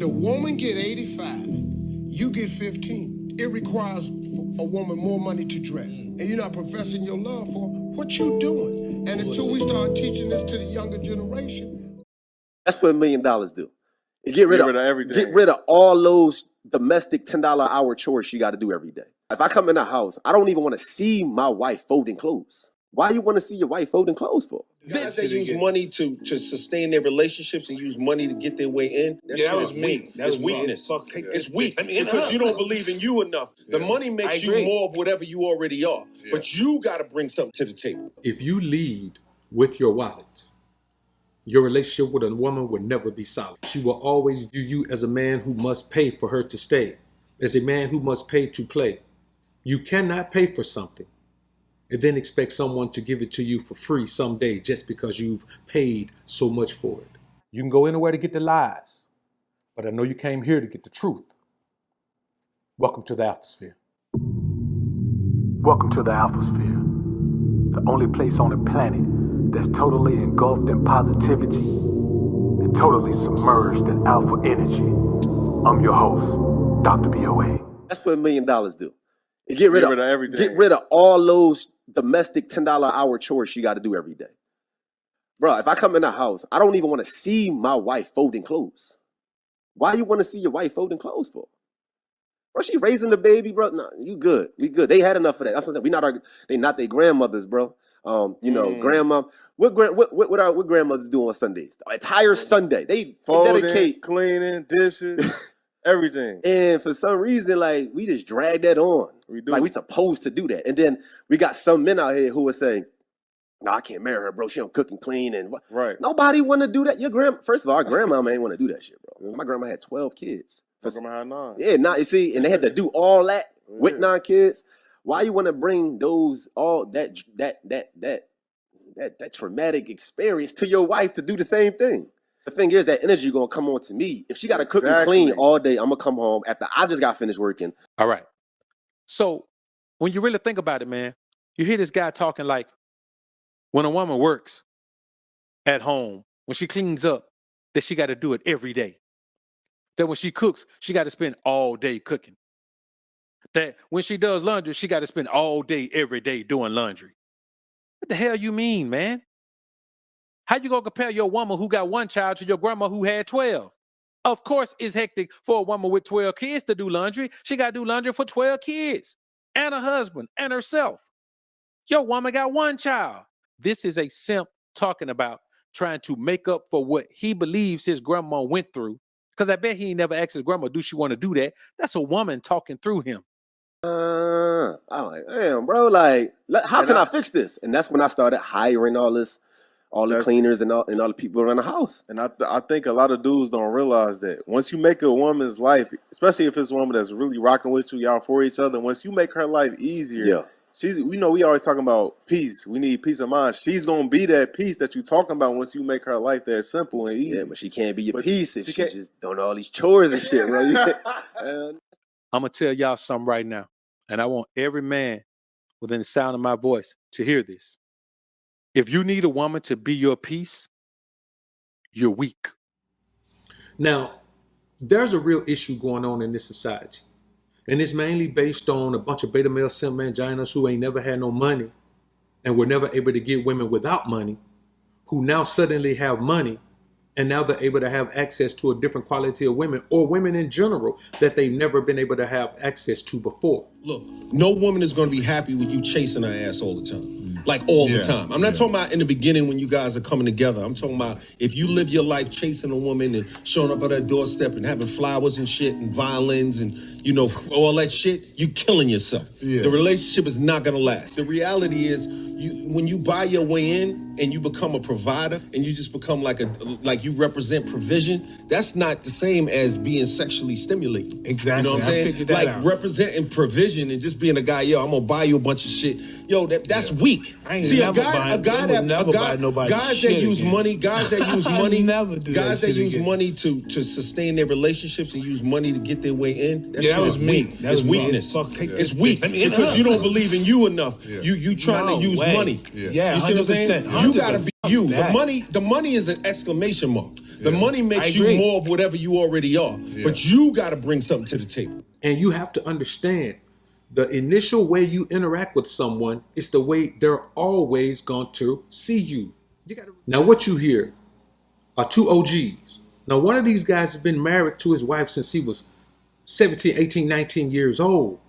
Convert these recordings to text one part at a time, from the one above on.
The woman get 85, you get 15. It requires a woman more money to dress. And you're not professing your love for what you doing. And until we start teaching this to the younger generation. That's what $1 million do. Get rid of everything. Get rid of all those domestic $10 an hour chores she got to do every day. If I come in the house, I don't even want to see my wife folding clothes. Why you want to see your wife folding clothes for? Guys that use money to sustain their relationships and use money to get their way in, that was weak. That's weakness. It's weak because you don't believe in you enough. The money makes you more of whatever you already are, but you got to bring something to the table. If you lead with your wallet, your relationship with a woman will never be solid. She will always view you as a man who must pay for her to stay, as a man who must pay to play. You cannot pay for something and then expect someone to give it to you for free someday just because you've paid so much for it. You can go anywhere to get the lies, but I know you came here to get the truth. Welcome to the Alphasphere. Welcome to the Alphasphere, the only place on the planet that's totally engulfed in positivity and totally submerged in alpha energy. I'm your host, Dr. BOA. That's what $1 million do. Get rid of everything. Get rid of all those domestic $10 an hour chores she got to do every day. Bro, if I come in the house, I don't even want to see my wife folding clothes. Why you want to see your wife folding clothes for? Bro, she raising the baby, bro. No, you good. We good. They had enough of that. That's what I'm saying. They not their grandmothers, bro. Grandma. What grandmothers do on Sundays? The entire Sunday. They dedicate cleaning, dishes, everything. And for some reason, like, we just drag that on. We do. Like, we supposed to do that. And then we got some men out here who are saying, no, I can't marry her, bro. She don't cook and clean. And what? Right. Nobody want to do that. Your grandma, first of all, our grandmama ain't want to do that shit, bro. My grandma had 12 kids. My grandma had 9. Yeah, you see, and they had to do all that with 9 kids. Why you want to bring that traumatic experience to your wife to do the same thing? The thing is, that energy gonna come on to me. If she got to cook and clean all day, I'm gonna come home after I just got finished working. All right. So when you really think about it, man, you hear this guy talking like when a woman works at home, when she cleans up, that she got to do it every day. That when she cooks, she got to spend all day cooking. That when she does laundry, she got to spend all day, every day doing laundry. What the hell you mean, man? How you gonna compare your woman who got 1 child to your grandma who had 12? Of course, it's hectic for a woman with 12 kids to do laundry. She got to do laundry for 12 kids and a husband and herself. Your woman got 1 child. This is a simp talking about trying to make up for what he believes his grandma went through. Because I bet he ain't never asked his grandma, do she want to do that? That's a woman talking through him. I'm like, damn, bro, like, how can I fix this? And that's when I started hiring all the cleaners and all the people around the house. And I think a lot of dudes don't realize that once you make a woman's life, especially if it's a woman that's really rocking with you, y'all for each other, once you make her life easier, we always talking about peace. We need peace of mind. She's gonna be that peace that you talking about once you make her life that simple and easy. Yeah, but she can't be your peace if she just doing all these chores and shit, bro. I'm gonna tell y'all something right now, and I want every man within the sound of my voice to hear this. If you need a woman to be your peace, you're weak. Now, there's a real issue going on in this society. And it's mainly based on a bunch of beta male simp manginas who ain't never had no money and were never able to get women without money, who now suddenly have money and now they're able to have access to a different quality of women, or women in general that they've never been able to have access to before. Look, no woman is going to be happy with you chasing her ass all the time. Like all the time. I'm not talking about in the beginning when you guys are coming together. I'm talking about if you live your life chasing a woman and showing up at her doorstep and having flowers and shit and violins and, all that shit, you killing yourself. Yeah. The relationship is not going to last. The reality is when you buy your way in and you become a provider and you just become like you represent provision, that's not the same as being sexually stimulating. Exactly. You know what I'm saying? Like representing provision and just being a guy, I'm going to buy you a bunch of shit. Yo, that's weak. See, guys that use money to sustain their relationships and use money to get their way in. That was weak. That's weakness. It's weak because you don't believe in you enough. You trying to use money. Yeah, you see what I'm saying? 100%. You gotta be you. The money is an exclamation mark. The money makes you more of whatever you already are. But you got to bring something to the table. And you have to understand, the initial way you interact with someone is the way they're always going to see you. Now, what you hear are two OGs. Now, one of these guys has been married to his wife since he was 17, 18, 19 years old.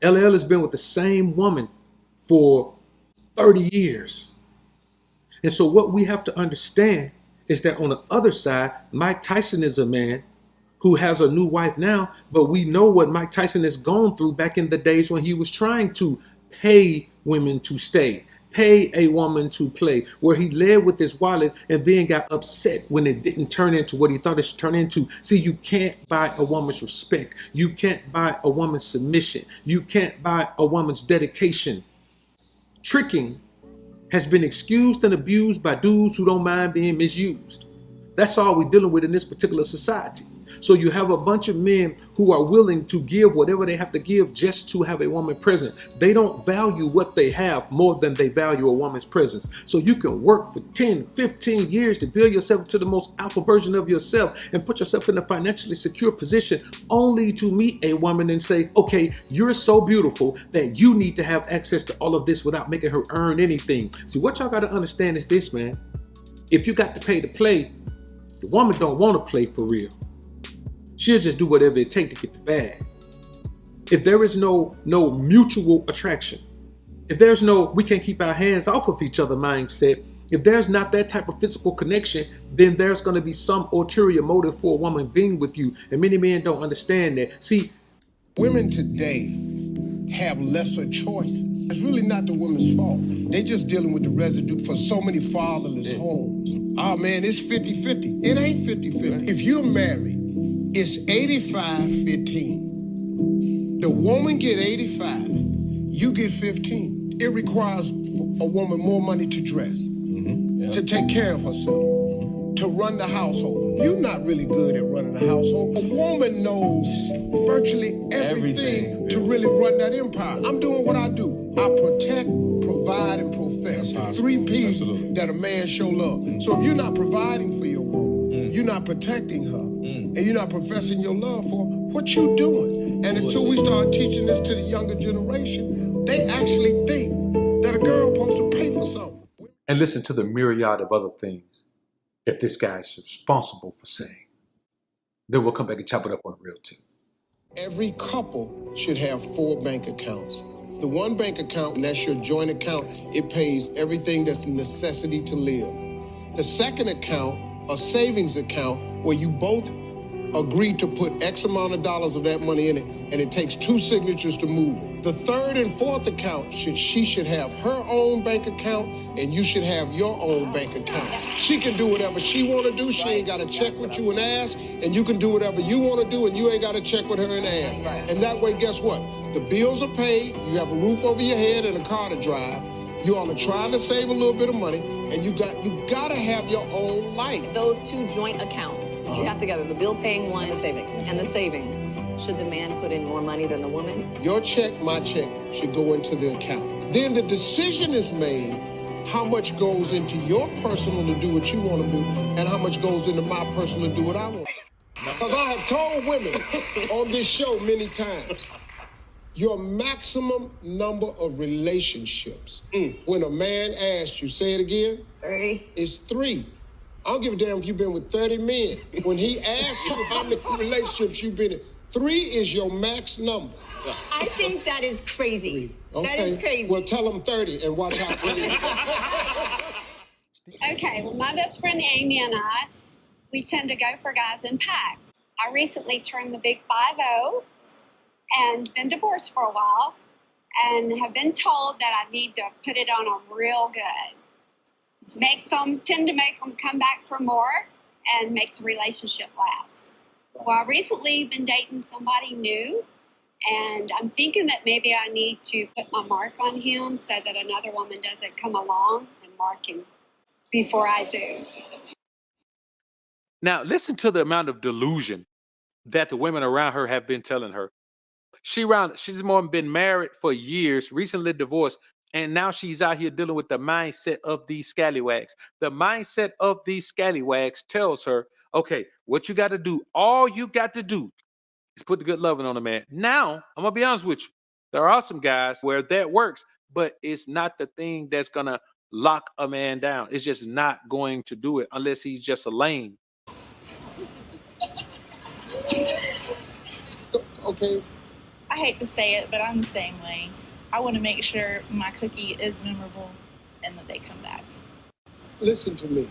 LL has been with the same woman for 30 years. And so what we have to understand is that on the other side, Mike Tyson is a man who has a new wife now, but we know what Mike Tyson has gone through back in the days when he was trying to pay women to stay, pay a woman to play, where he led with his wallet and then got upset when it didn't turn into what he thought it should turn into. See, you can't buy a woman's respect. You can't buy a woman's submission. You can't buy a woman's dedication. Tricking has been excused and abused by dudes who don't mind being misused. That's all we're dealing with in this particular society. So you have a bunch of men who are willing to give whatever they have to give just to have a woman present. They don't value what they have more than they value a woman's presence. So you can work for 10, 15 years to build yourself to the most alpha version of yourself and put yourself in a financially secure position, only to meet a woman and say, okay, you're so beautiful that you need to have access to all of this without making her earn anything. See, what y'all got to understand is this, man. If you got to pay to play, the woman don't want to play for real. She'll just do whatever it takes to get the bag. If there is no mutual attraction, if there's no we can't keep our hands off of each other mindset, if there's not that type of physical connection, then there's going to be some ulterior motive for a woman being with you. And many men don't understand that. See, women today have lesser choices. It's really not the woman's fault. They're just dealing with the residue for so many fatherless homes. Oh man, it's 50-50. It ain't 50-50. If you're married, it's 85-15. The woman get 85, you get 15. It requires a woman more money to dress, to take care of herself, to run the household. You're not really good at running the household. A woman knows virtually everything to really run that empire. I'm doing what I do. I protect, provide, and profess. 3 P's that a man show love. So if you're not providing for your woman, you're not protecting her, and you're not professing your love for, what you doing? And until we start teaching this to the younger generation, they actually think that a girl supposed to pay for something. And listen to the myriad of other things that this guy is responsible for saying. Then we'll come back and chop it up on the real tip. Every couple should have 4 bank accounts. The one bank account, and that's your joint account, it pays everything that's a necessity to live. The second account, a savings account, where you both agree to put X amount of dollars of that money in it, and it takes 2 signatures to move it. The third and fourth account, she should have her own bank account, and you should have your own bank account. She can do whatever she want to do. She ain't got to check with you and ask, and you can do whatever you want to do, and you ain't got to check with her and ask. And that way, guess what? The bills are paid, you have a roof over your head and a car to drive. You all are trying to save a little bit of money, and you got to have your own life. Those 2 joint accounts you have together, the bill paying one, the savings, and the savings. Should the man put in more money than the woman? Your check, my check, should go into the account. Then the decision is made how much goes into your personal to do what you want to do, and how much goes into my personal to do what I want. Because I have told women on this show many times, your maximum number of relationships, when a man asks you, say it again? 3. It's 3. I don't give a damn if you've been with 30 men. When he asks you how many relationships you've been in, 3 is your max number. I think that is crazy. Okay. That is crazy. Well, tell them 30 and watch how crazy. Okay, well, my best friend Amy and I, we tend to go for guys in packs. I recently turned the big 5-0 and been divorced for a while and have been told that I need to put it on them real good. Tend to make them come back for more and makes a relationship last. Well, I recently been dating somebody new, and I'm thinking that maybe I need to put my mark on him so that another woman doesn't come along and mark him before I do. Now, listen to the amount of delusion that the women around her have been telling her. She's been married for years, recently divorced, and now she's out here dealing with the mindset of these scallywags. The mindset of these scallywags tells her, Okay, what you got to do, all you got to do is put the good loving on a man. Now, I'm going to be honest with you. There are some guys where that works, but it's not the thing that's going to lock a man down. It's just not going to do it unless he's just a lame. Okay. I hate to say it, but I'm the same way. I want to make sure my cookie is memorable and that they come back. Listen to me.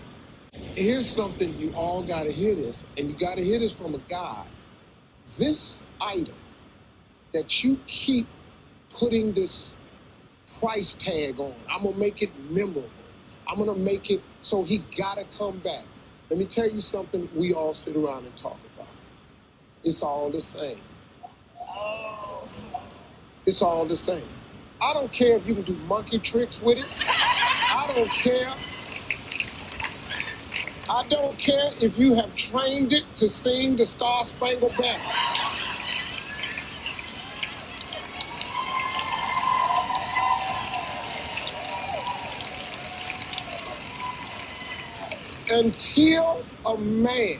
Here's something you all got to hear this, and you got to hear this from a guy. This item that you keep putting this price tag on, I'm going to make it memorable. I'm going to make it so he got to come back. Let me tell you something we all sit around and talk about. It's all the same. It's all the same. I don't care if you can do monkey tricks with it. I don't care. I don't care if you have trained it to sing the Star Spangled Banner. Until a man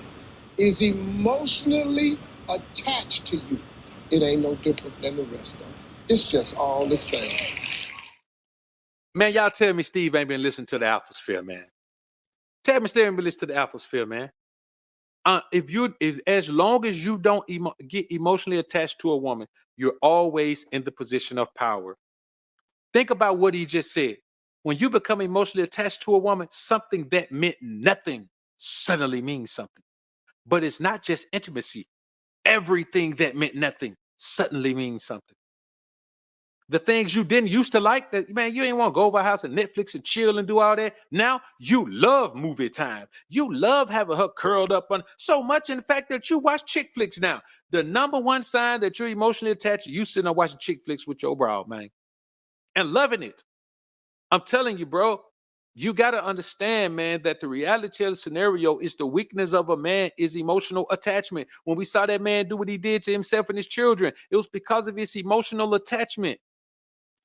is emotionally attached to you, it ain't no different than the rest of them. It's just all the same. Man, y'all tell me Steve ain't been listening to the Alphasphere, man. Tell me Steve ain't been listening to the Alphasphere, man. If as long as you don't get emotionally attached to a woman, you're always in the position of power. Think about what he just said. When you become emotionally attached to a woman, something that meant nothing suddenly means something. But it's not just intimacy. Everything that meant nothing suddenly means something. The things you didn't used to like, that man, you ain't want to go over our house and Netflix and chill and do all that. Now you love movie time. You love having her curled up on so much, in fact, that you watch chick flicks now. The number one sign that you're emotionally attached, you sitting there watching chick flicks with your bra, man, and loving it. I'm telling you, bro, you got to understand, man, that the reality of the scenario is the weakness of a man is emotional attachment. When we saw that man do what he did to himself and his children, it was because of his emotional attachment.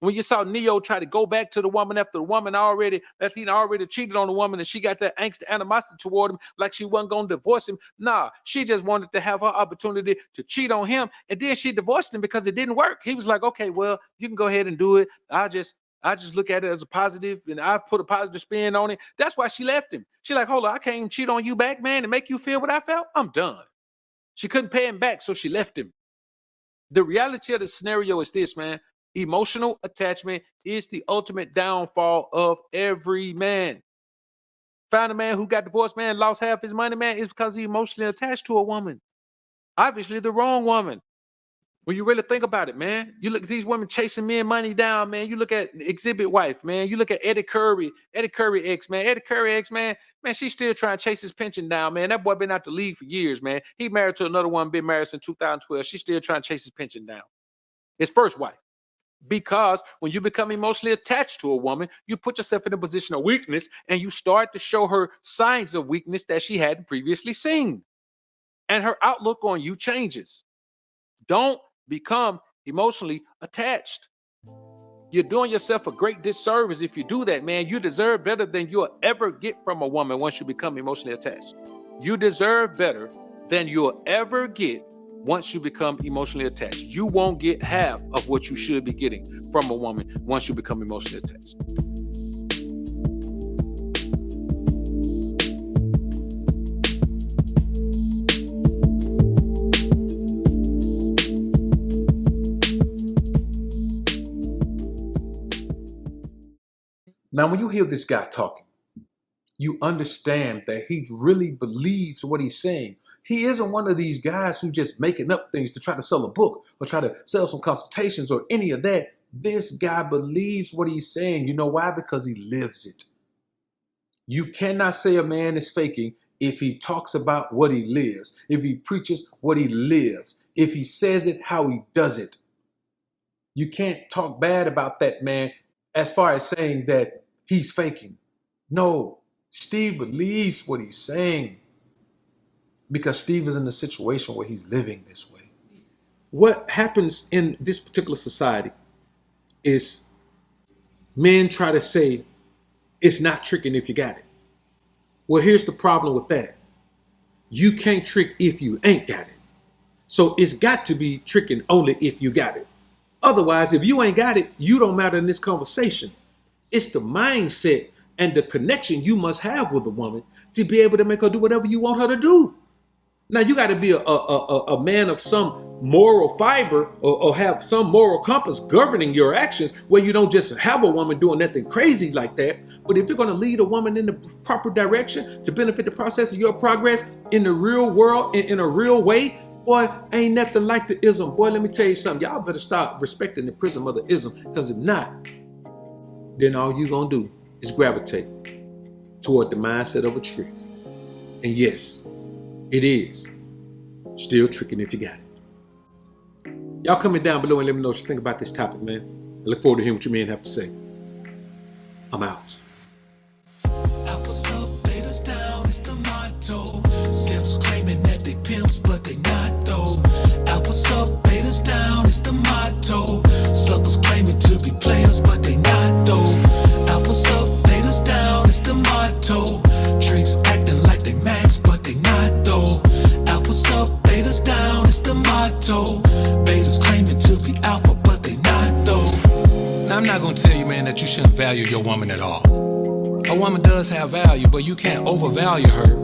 When you saw Neo try to go back to the woman after the woman already cheated on the woman and she got that angst animosity toward him like she wasn't going to divorce him. Nah, she just wanted to have her opportunity to cheat on him. And then she divorced him because it didn't work. He was like, okay, well, you can go ahead and do it. I just look at it as a positive and I put a positive spin on it. That's why she left him. She like, hold on, I can't even cheat on you back, man, and make you feel what I felt. I'm done. She couldn't pay him back, so she left him. The reality of the scenario is this, man. Emotional attachment is the ultimate downfall of every man. Found a man who got divorced, man, lost half his money, man, is because he emotionally attached to a woman. Obviously, the wrong woman. When you really think about it, man, you look at these women chasing men money down, man. You look at Exhibit Wife, man. You look at Eddie Curry ex, man. Eddie Curry ex, man, she's still trying to chase his pension down, man. That boy been out the league for years, man. He married to another one, been married since 2012. She's still trying to chase his pension down. His first wife. Because when you become emotionally attached to a woman, you put yourself in a position of weakness and you start to show her signs of weakness that she hadn't previously seen. And her outlook on you changes. Don't become emotionally attached. You're doing yourself a great disservice if you do that, man. You deserve better than you'll ever get from a woman once you become emotionally attached. You deserve better than you'll ever get once you become emotionally attached. You won't get half of what you should be getting from a woman once you become emotionally attached. Now, when you hear this guy talking, you understand that he really believes what he's saying. He isn't one of these guys who just making up things to try to sell a book or try to sell some consultations or any of that. This guy believes what he's saying. You know why? Because he lives it. You cannot say a man is faking if he talks about what he lives, if he preaches what he lives, if he says it how he does it. You can't talk bad about that man as far as saying that he's faking. No, Steve believes what he's saying because Steve is in a situation where he's living this way. What happens in this particular society is men try to say it's not tricking if you got it. Well, here's the problem with that. You can't trick if you ain't got it. So it's got to be tricking only if you got it. Otherwise, if you ain't got it, you don't matter in this conversation. It's the mindset and the connection you must have with a woman to be able to make her do whatever you want her to do. Now, you got to be a man of some moral fiber or have some moral compass governing your actions where you don't just have a woman doing nothing crazy like that. But if you're going to lead a woman in the proper direction to benefit the process of your progress in the real world, in a real way, boy, ain't nothing like the ism. Boy, let me tell you something. Y'all better start respecting the prism of the ism, because if not, then all you going to do is gravitate toward the mindset of a trick. And yes, it is still tricking if you got it. Y'all comment down below and let me know what you think about this topic, man. I look forward to hearing what you men have to say. I'm out. Alphas up, betas down, it's the motto. Simps claiming that they pimps, but they not though. Alphas up, betas down, it's the motto. Suckers claiming to be players, but they not though. Alphas up, betas down, it's the motto. Tricks acting like they max, but they not though. Alphas up, betas down, it's the motto. Betas claiming to be alpha, but they not though. Now I'm not gonna tell you, man, that you shouldn't value your woman at all. A woman does have value, but you can't overvalue her